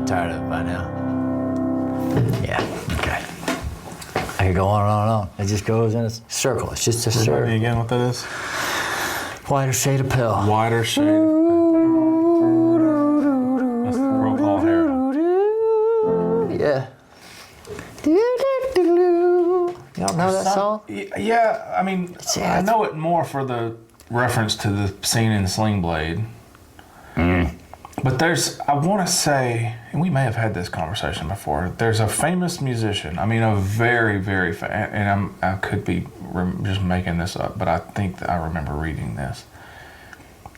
tired of it by now. Yeah, okay. I could go on and on and on. It just goes in a circle. It's just a circle. Remind me again what that is? Whiter shade of pale. Whiter shade. That's the Procol Harum. Yeah. You don't know that song? Yeah, I mean, I know it more for the reference to the scene in Sling Blade. But I want to say, and we may have had this conversation before, there's a famous musician, I mean a very, very and I could be just making this up, but I think that I remember reading this.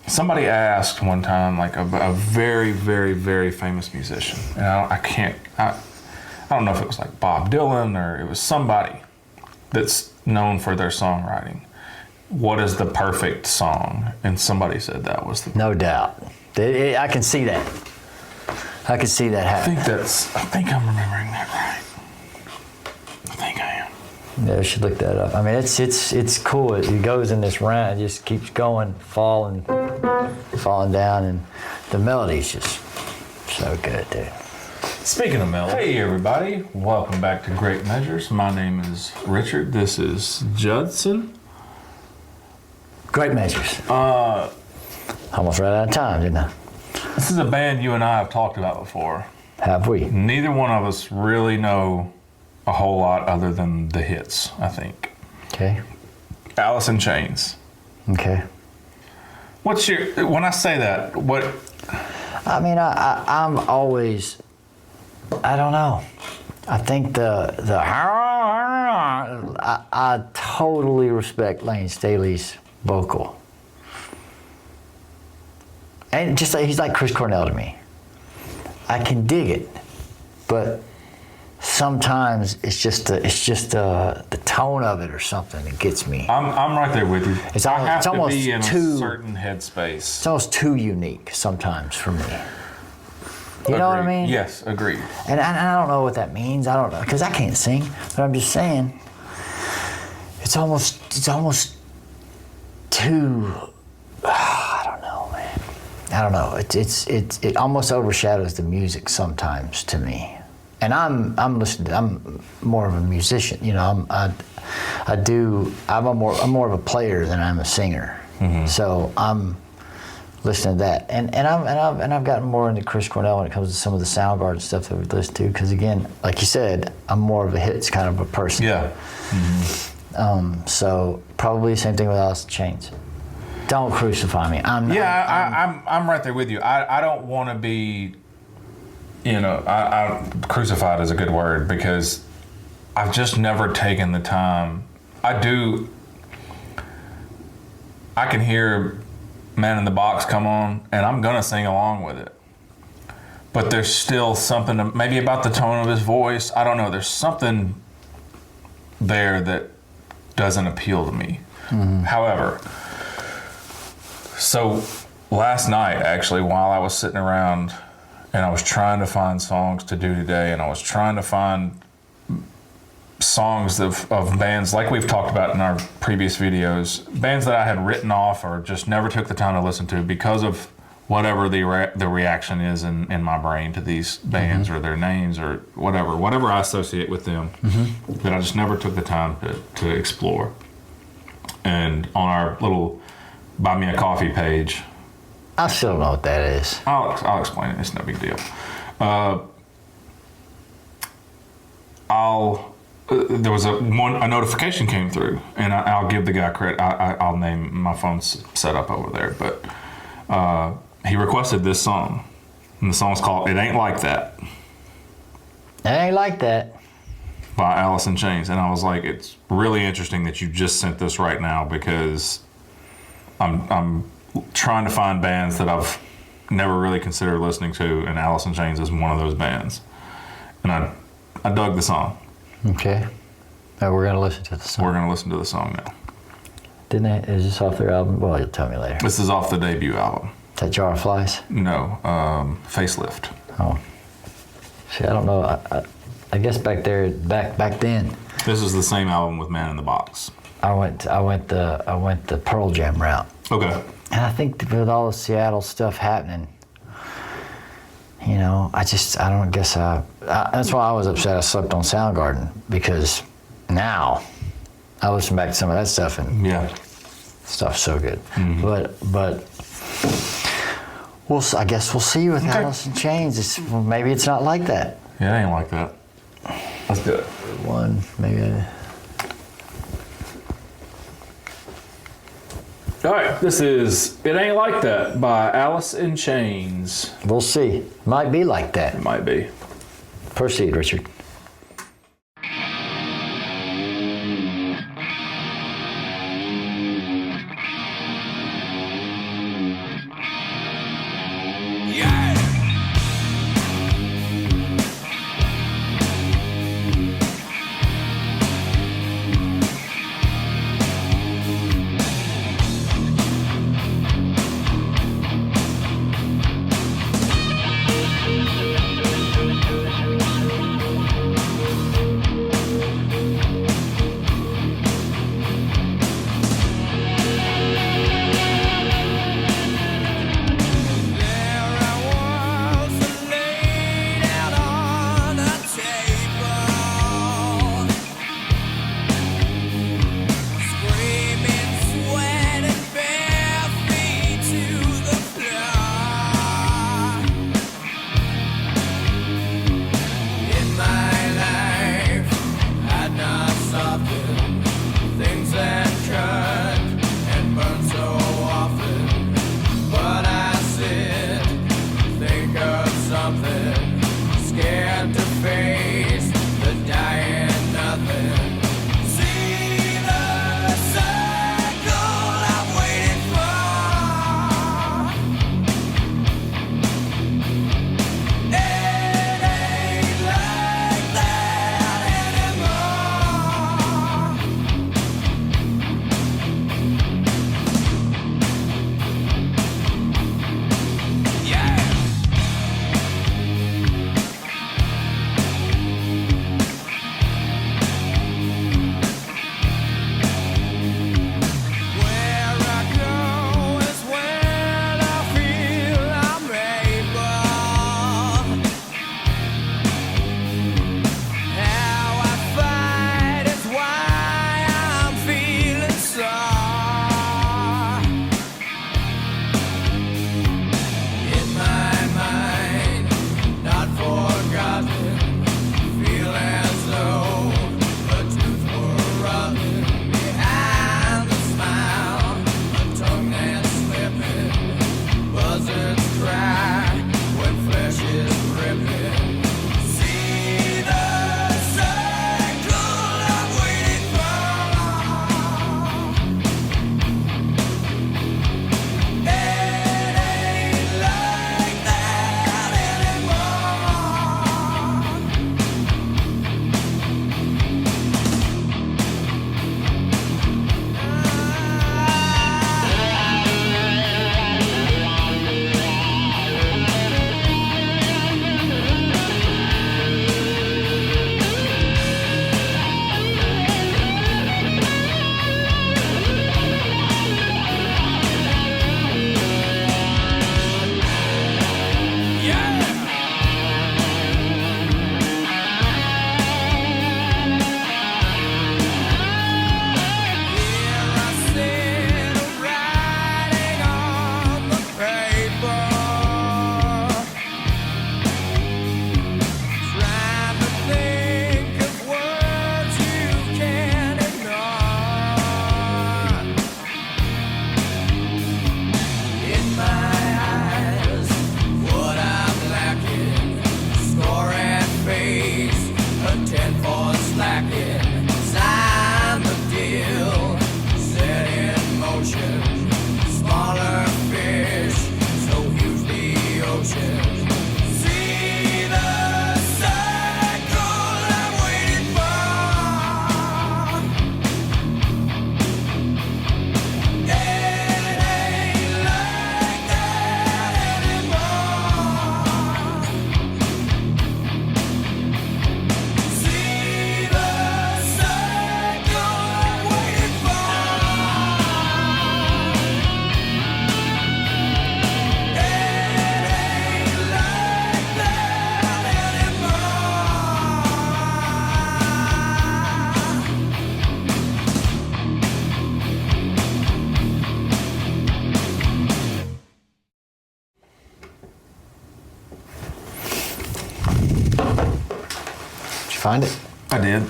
Somebody asked one time, like a very, very, very famous musician, and I don't know if it was like Bob Dylan or it was somebody that's known for their songwriting. What is the perfect song? And somebody said that was the... No doubt. I can see that. I can see that happen. I think I'm remembering that right. I think I am. Yeah, I should look that up. I mean, it's cool. It goes in this round. It just keeps going, falling down, and the melody's just so good, dude. Speaking of melody, hey everybody, welcome back to Great Measures. My name is Richard. This is Judson. Great Measures. Almost ran out of time, didn't I? This is a band you and I have talked about before. Have we? Neither one of us really know a whole lot other than the hits, I think. Okay. Alice in Chains. Okay. When I say that, what? I mean, I'm always, I don't know. I think I totally respect Lane Staley's vocal. And just like, he's like Chris Cornell to me. I can dig it, but sometimes it's just the tone of it or something that gets me. I'm right there with you. It's almost to almost be in too, a certain headspace. It's almost too unique sometimes for me. You know what I mean? Yes, agreed. And I don't know what that means. I don't know, because I can't sing. But I'm just saying, it's almost too. I don't know, man. I don't know. It almost overshadows the music sometimes to me. And I'm more of a musician. You know, I'm more of a player than I'm a singer. Mm-hmm. So I'm listening to that, and I've gotten more into Chris Cornell when it comes to some of the Soundgarden stuff that we listen to. Because again, like you said, I'm more of a hits kind of a person. Yeah. Mm-hmm. So probably the same thing with Alice in Chains. Don't crucify me. I'm right there with you. I don't want to be, crucified is a good word, because I've just never taken the time. I can hear Man in the Box come on, and I'm gonna sing along with it. But there's still something, maybe about the tone of his voice. I don't know. There's something there that doesn't appeal to me. Mm-hmm. However, so last night, actually, while I was sitting around and I was trying to find songs to do today, and I was trying to find songs of bands like we've talked about in our previous videos, bands that I had written off or just never took the time to listen to because of whatever the reaction is in my brain to these bands, mm-hmm. or their names or whatever I associate with them, mm-hmm. that I just never took the time to explore. And on our little Buy Me a Coffee page, I still don't know what that is. I'll explain it. It's no big deal. There was a notification came through, and I'll give the guy credit. I'll name, my phone's set up over there, but he requested this song, and the song's called "It Ain't Like That." It ain't like that. By Alice in Chains, and I was like, it's really interesting that you just sent this right now, because I'm trying to find bands that I've never really considered listening to, and Alice in Chains is one of those bands, and I dug the song. Okay. Now we're going to listen to the song. We're going to listen to the song now. Is this off their album? Well, you'll tell me later. This is off the debut album. Is that Jar of Flies? No, Facelift. Oh. See, I don't know. I guess back then. This is the same album with Man in the Box. I went the Pearl Jam route. Okay. And I think with all the Seattle stuff happening, you know, I don't guess that's why I was upset I slept on Soundgarden, because now I listen back to some of that stuff and stuff's so good. But I guess we'll see with Alice in Chains. Maybe it's not like that. Yeah, it ain't like that. Let's do it. One, maybe. All right, this is It Ain't Like That by Alice in Chains. We'll see. Might be like that. It might be. Proceed, Richard. find it? I did.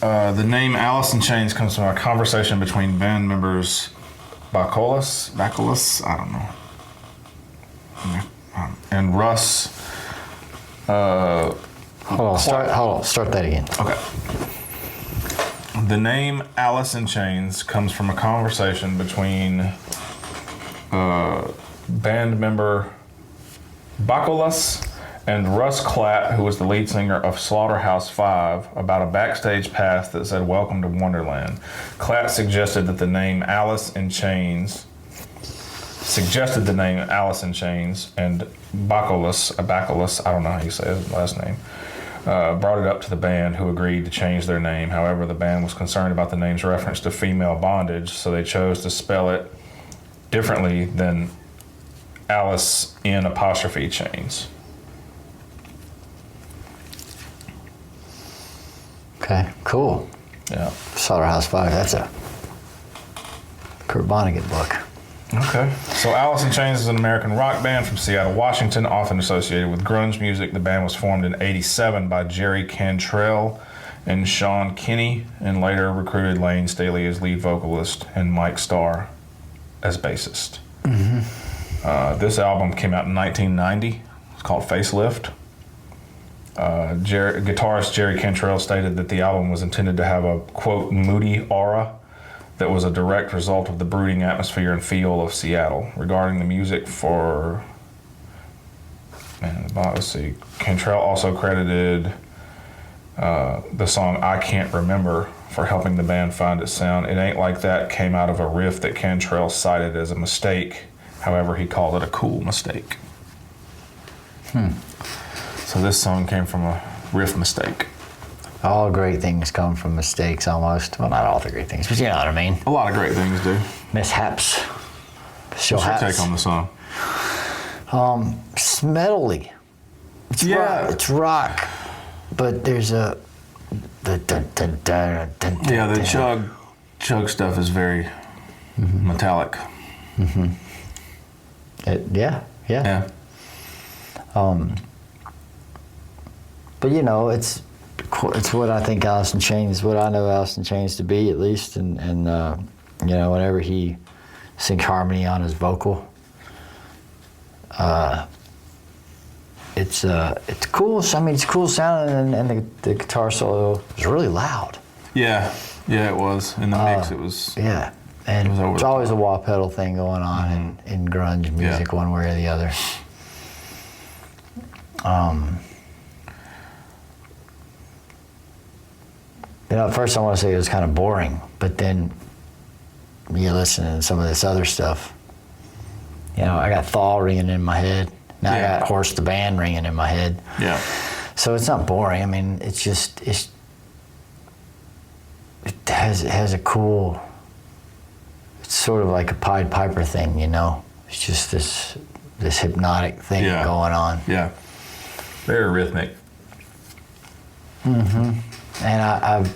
The name Alice in Chains comes from a conversation between band members Bacchus, I don't know, and Russ. Hold on. Start that again. Okay. The name Alice in Chains comes from a conversation between band member Bacchus and Russ Klatt, who was the lead singer of Slaughterhouse 5, about a backstage pass that said "Welcome to Wonderland." Klatt suggested the name Alice in Chains, and Bacchus, I don't know how you say his last name, brought it up to the band, who agreed to change their name. However, the band was concerned about the name's reference to female bondage, so they chose to spell it differently than Alice in apostrophe Chains. Okay, cool. Yeah. Slaughterhouse 5, that's a Kurt Vonnegut book. Okay. So Alice in Chains is an American rock band from Seattle, Washington, often associated with grunge music. The band was formed in '87 by Jerry Cantrell and Sean Kinney, and later recruited Lane Staley as lead vocalist and Mike Starr as bassist. This album came out in 1990. It's called Facelift. Guitarist Jerry Cantrell stated that the album was intended to have a, quote, moody aura that was a direct result of the brooding atmosphere and feel of Seattle. Regarding the music let's see, Cantrell also credited the song "I Can't Remember" for helping the band find its sound. "It Ain't Like That" came out of a riff that Cantrell cited as a mistake. However, he called it a cool mistake. So this song came from a riff mistake. All great things come from mistakes, almost. Well, not all the great things, but you know what I mean. A lot of great things do. Mishaps. What's your take on the song? It's metally. It's rock. It's rock, but there's a the chug stuff is very metallic. Yeah. But you know, it's what I think Alice in Chains, what I know Alice in Chains to be, at least, and you know, whenever he sings harmony on his vocal, it's cool. I mean, it's cool sounding, and the guitar solo is really loud. Yeah, it was in the mix. It was. Yeah, and there's always a wah pedal thing going on in grunge music, one way or the other. You know, at first I want to say it was kind of boring, but then you listen to some of this other stuff. You know, I got Thaw ringing in my head. Now I got Horse the Band ringing in my head. Yeah. So it's not boring. I mean, it has a cool, it's sort of like a Pied Piper thing, you know? It's just this hypnotic thing going on. Yeah. Very rhythmic. And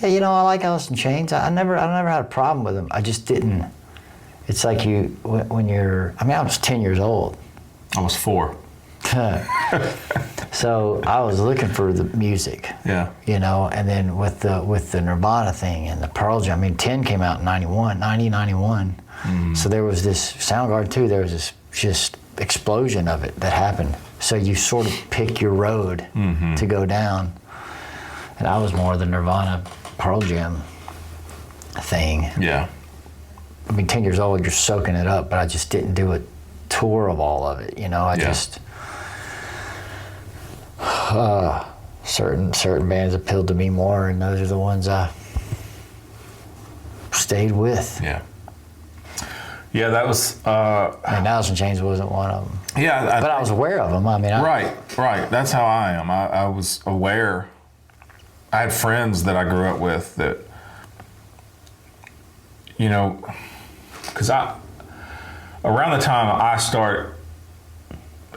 you know, I like Alice in Chains. I never had a problem with them. I just didn't. It's like when you're. I mean, I was 10 years old. I was 4. So I was looking for the music. Yeah. You know, and then with the Nirvana thing and the Pearl Jam. I mean, 10 came out in 91. So there was this Soundgarden too. There was this just explosion of it that happened. So you sort of pick your road to go down. And I was more the Nirvana Pearl Jam thing. Yeah. I mean, 10 years old, you're soaking it up, but I just didn't do a tour of all of it. You know, I just certain bands appealed to me more, and those are the ones I stayed with. Yeah. Yeah, that was. And Alice in Chains wasn't one of them. Yeah, but I was aware of them. I mean, right. That's how I am. I was aware. I had friends that I grew up with that, you know, because around the time I start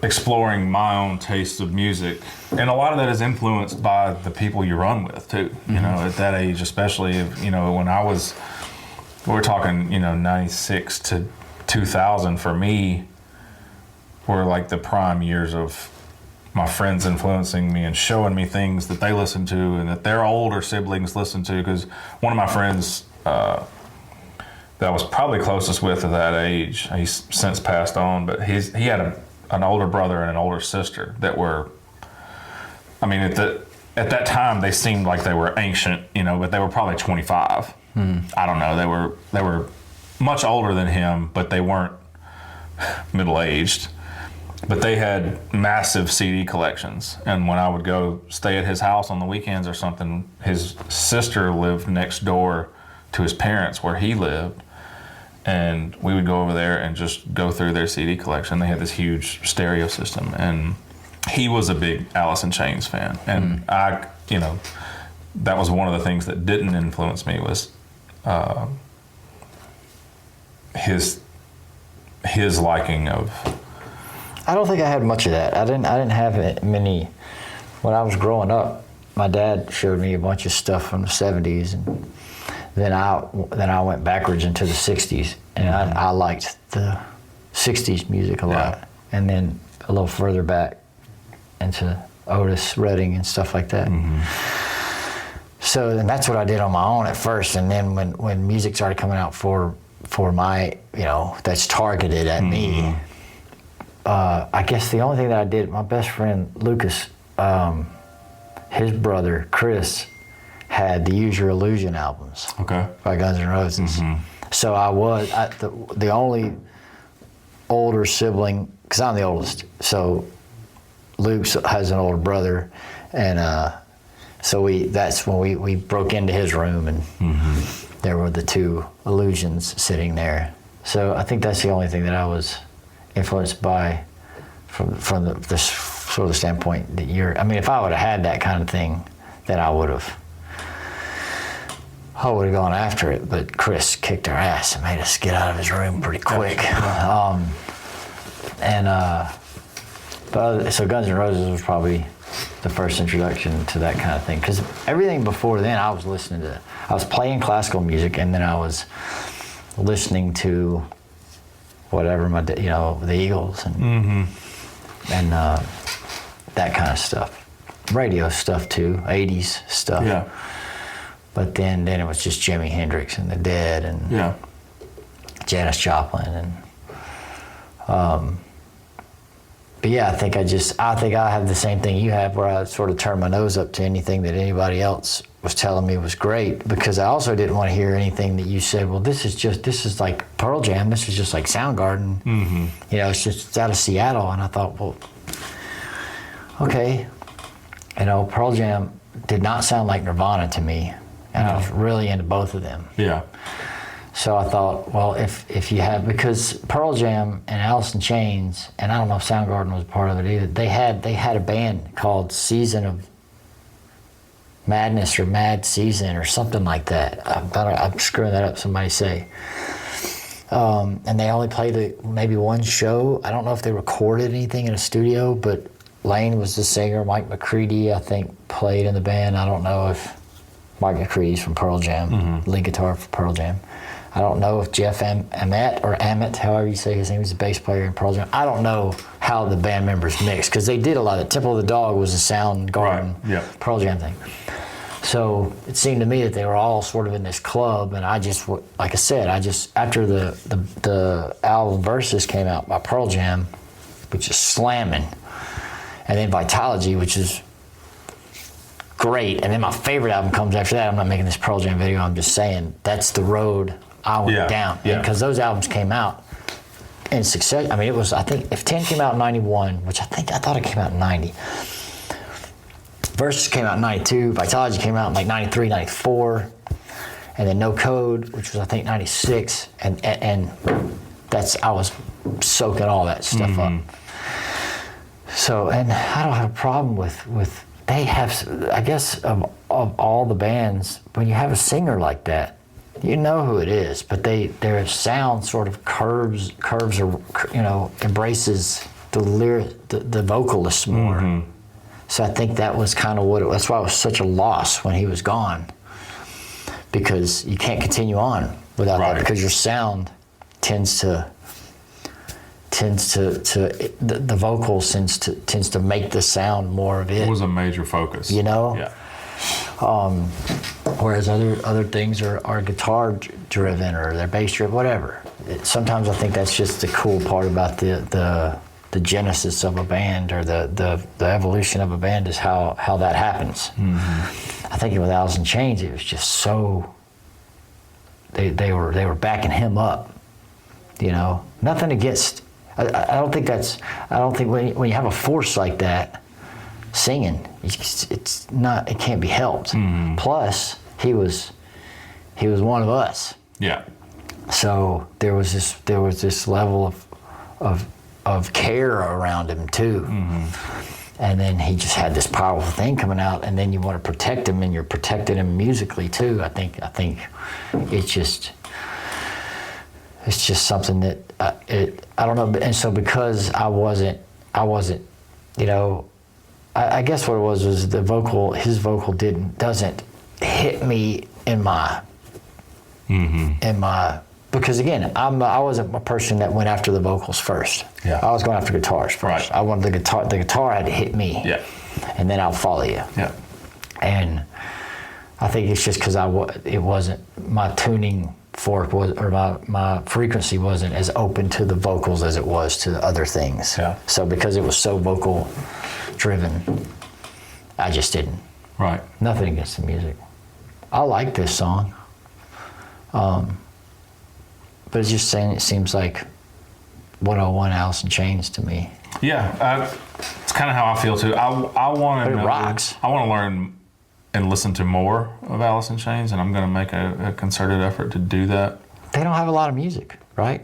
exploring my own tastes of music, and a lot of that is influenced by the people you run with too. You know, at that age, especially, you know, when I was. We're talking, you know, 96 to 2000 for me were like the prime years of my friends influencing me and showing me things that they listen to and that their older siblings listen to. Because one of my friends that I was probably closest with at that age, he's since passed on, but he had an older brother and an older sister that were, I mean, at that time they seemed like they were ancient, you know, but they were probably 25. I don't know. They were much older than him, but they weren't middle-aged. But they had massive CD collections, and when I would go stay at his house on the weekends or something, his sister lived next door to his parents where he lived, and we would go over there and just go through their CD collection. They had this huge stereo system, and he was a big Alice in Chains fan, and I, you know, that was one of the things that didn't influence me was his liking of. I don't think I had much of that. I didn't have many. When I was growing up, my dad showed me a bunch of stuff from the '70s, and then I went backwards into the '60s, and I liked the '60s music a lot, and then a little further back into Otis Redding and stuff like that. So, and that's what I did on my own at first, and then when music started coming out for my, you know, that's targeted at me. I guess the only thing that I did, my best friend Lucas, his brother Chris had the Use Your Illusion albums by Guns N' Roses. So I was the only older sibling, because I'm the oldest. So Luke has an older brother, and so that's when we broke into his room, and there were the two Illusions sitting there. So I think that's the only thing that I was influenced by from the sort of the standpoint that I mean, if I would have had that kind of thing, then I would have gone after it, but Chris kicked our ass and made us get out of his room pretty quick. So Guns N' Roses was probably the first introduction to that kind of thing, because everything before then I was playing classical music, and then I was listening to whatever the Eagles and that kind of stuff, radio stuff too, '80s stuff. Yeah. But then it was just Jimi Hendrix and the Dead and Janis Joplin and. But yeah, I think I have the same thing you have, where I sort of turn my nose up to anything that anybody else was telling me was great, because I also didn't want to hear anything that you said, well, this is like Pearl Jam, this is just like Soundgarden, you know, it's out of Seattle. And I thought, well, okay, you know, Pearl Jam did not sound like Nirvana to me, and I was really into both of them. Yeah. So I thought, well, if you have, because Pearl Jam and Alice in Chains, and I don't know if Soundgarden was part of it either, they had a band called Season of Madness or Mad Season or something like that. I'm screwing that up, somebody say. And they only played maybe one show. I don't know if they recorded anything in a studio, but Lane was the singer. Mike McCready, I think, played in the band. I don't know if Mike McCready's from Pearl Jam, lead guitar for Pearl Jam. I don't know if Jeff Ament, however you say his name, he's a bass player in Pearl Jam. I don't know how the band members mixed, because they did a lot of Temple of the Dog was a Soundgarden Pearl Jam thing. So it seemed to me that they were all sort of in this club, and I just, like I said, after the album Versus came out by Pearl Jam, which is slamming, and then Vitalogy, which is great, and then my favorite album comes after that. I'm not making this Pearl Jam video, I'm just saying that's the road I went down, because those albums came out in success. I mean, it was, I think, if 10 came out in 91, which I thought it came out in 90. Versus came out in 92, Vitalogy came out in like 93, 94, and then No Code, which was I think 96, and I was soaking all that stuff up. So, and I don't have a problem with they have, I guess, of all the bands, when you have a singer like that, you know who it is, but their sound sort of curves, or, you know, embraces the vocalists more. So I think that was kind of that's why it was such a loss when he was gone, because you can't continue on without that, because your sound tends tends to the vocal tends to make the sound more of it. It was a major focus. You know? Yeah. Whereas other things are guitar driven or they're bass driven, whatever. Sometimes I think that's just the cool part about the genesis of a band or the evolution of a band is how that happens. I think with Alice in Chains, it was just so they were backing him up. You know, nothing against. I don't think when you have a force like that singing, it's not. It can't be helped. Plus, he was one of us. Yeah. So there was this level of care around him too. And then he just had this powerful thing coming out, and then you want to protect him, and you're protecting him musically too. I think it's just something that I don't know. And so because I wasn't, you know, I guess what it was his vocal doesn't hit me in my because again, I wasn't a person that went after the vocals first. Yeah. I was going after guitars first. Right. I wanted the guitar had to hit me. Yeah. And then I'll follow you. Yeah. And I think it's just because it wasn't my tuning fork or my frequency wasn't as open to the vocals as it was to the other things. Yeah. So because it was so vocal driven, I just didn't. Right. Nothing against the music. I like this song. But it's just saying it seems like 101 Alice in Chains to me. Yeah, it's kind of how I feel too. I want to. It rocks. I want to learn and listen to more of Alice in Chains, and I'm going to make a concerted effort to do that. They don't have a lot of music, right?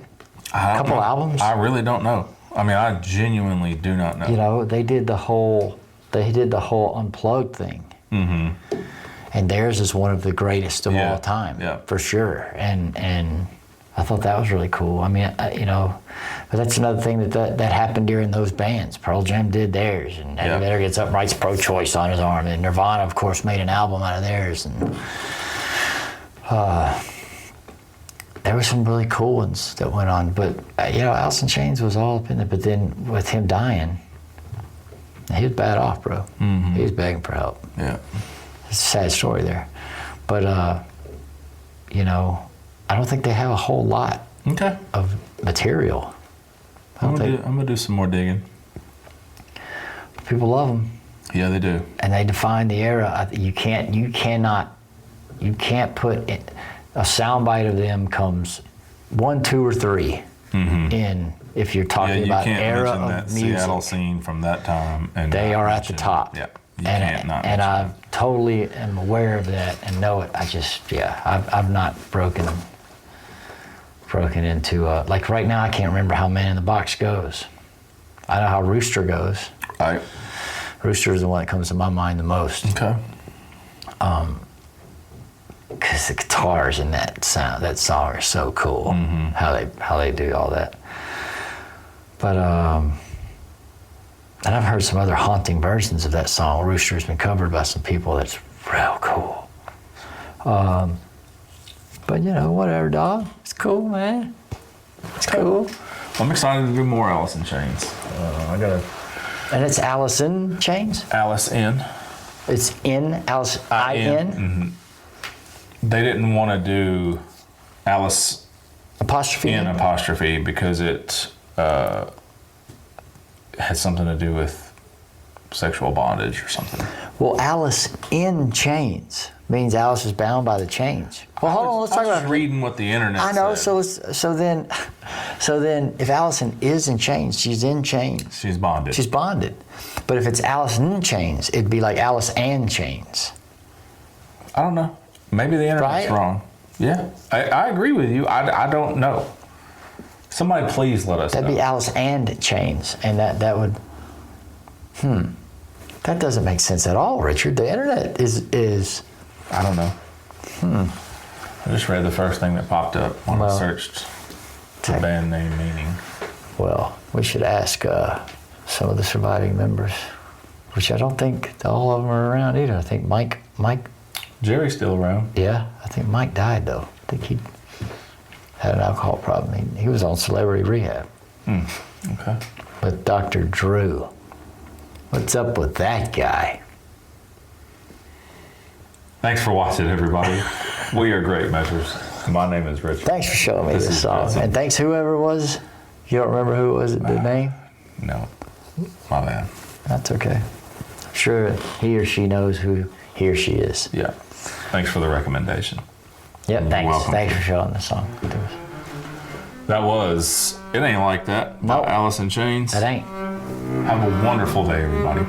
A couple albums? I really don't know. I mean, I genuinely do not know. You know, they did the whole unplugged thing. And theirs is one of the greatest of all time, for sure. And I thought that was really cool. I mean, you know, but that's another thing that happened during those bands. Pearl Jam did theirs, and Eddie Vedder gets up and writes Pro-Choice on his arm, and Nirvana, of course, made an album out of theirs. And there were some really cool ones that went on. But, you know, Alice in Chains was all up in it. But then with him dying, he was bad off, bro. He was begging for help. Yeah. It's a sad story there. But, you know, I don't think they have a whole lot of material. I'm gonna do some more digging. People love them. Yeah, they do. And they define the era. You can't put it, a soundbite of them comes 1, 2, or 3 in if you're talking about era of that music. Seattle scene from that time, and they are at the top. Yeah, you can't not. And I totally am aware of that and know it. I've not broken into like right now. I can't remember how Man in the Box goes. I know how Rooster goes. Right. Rooster is the one that comes to my mind the most. Okay. Because the guitars in that song are so cool. How they do all that. But and I've heard some other haunting versions of that song. Rooster's been covered by some people. That's real cool. But you know, whatever, dog. It's cool, man. It's cool. I'm excited to do more Alice in Chains. And it's Alice in Chains? Alice in. It's in Alice I-N? They didn't want to do Alice apostrophe in apostrophe because it had something to do with sexual bondage or something. Well, Alice in Chains means Alice is bound by the chains. Well, hold on, let's talk about reading what the internet I know, said. so then if Allison is in chains, she's in chains. She's bonded. She's bonded. But if it's Alice in chains, it'd be like Alice and chains. I don't know. Maybe the internet's wrong. Yeah, I agree with you. I don't know. Somebody please let us know. That'd be Alice and chains, and that would, that doesn't make sense at all, Richard. The internet is I don't know. I just read the first thing that popped up when I searched the band name meaning. Well, we should ask some of the surviving members, which I don't think all of them are around either. I think Mike. Jerry's still around. Yeah, I think Mike died though. I think he had an alcohol problem. He was on celebrity rehab. Okay. with Dr. Drew. What's up with that guy? Thanks for watching, everybody. We are Great Measures. My name is Richard. Thanks for showing me This this is song. Judson. And thanks whoever it was. You don't remember who it was, the name? No, my bad. That's okay. I'm sure he or she knows who he or she is. Yeah. Thanks for the recommendation. Yep, thanks. welcome. Thanks for showing the song to us. That was It Ain't Like That by Nope. Alice in Chains. That ain't. Have a wonderful day, everybody.